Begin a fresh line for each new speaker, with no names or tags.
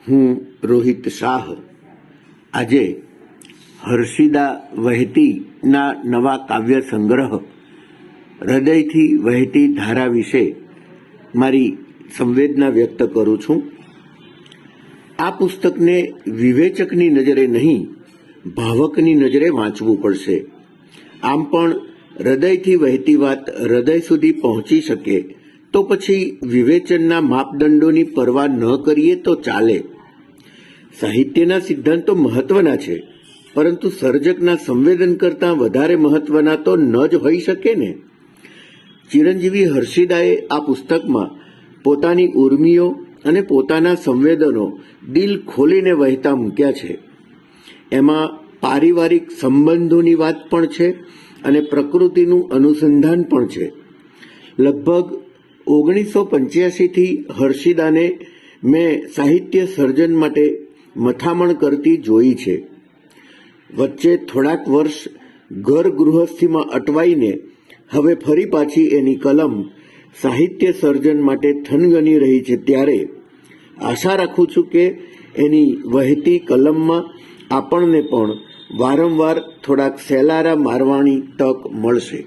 હું રોહિત શાહ આજે હર્ષિદા વહેતીના નવા કાવ્ય સંગ્રહ હૃદયથી વહેતી ધારા વિશે મારી સંવેદના વ્યક્ત કરું છું. આ પુસ્તકને વિવેચકની નજરે નહીં, ભાવકની નજરે વાંચવું પડશે. આમ પણ હૃદયથી વહેતી વાત હૃદય સુધી પહોંચી શકે તો પછી વિવેચનના માપદંડોની પરવા ન કરીએ તો ચાલે. સાહિત્યના સિદ્ધાંતો મહત્વના છે, પરંતુ સર્જકના સંવેદન કરતાં વધારે મહત્વના તો ન જ હોઈ શકે ને. ચિરંજીવી હર્ષિદાએ આ પુસ્તકમાં પોતાની ઉર્મિઓ અને પોતાના સંવેદનો દિલ ખોલીને વહેતા મૂક્યા છે. એમાં પારિવારિક સંબંધોની વાત પણ છે અને પ્રકૃતિનું અનુસંધાન પણ છે. લગભગ 1985થી હર્ષિદાને મેં સાહિત્ય સર્જન માટે મથામણ કરતી જોઈ છે. વચ્ચે થોડાક વર્ષ ઘર ગૃહસ્થીમાં અટવાઈને હવે ફરી પાછી એની કલમ સાહિત્ય સર્જન માટે થનગની રહી છે. ત્યારે આશા રાખું છું કે એની વહેતી કલમમાં આપણને પણ વારંવાર થોડાક સેલારા મારવાની તક મળશે.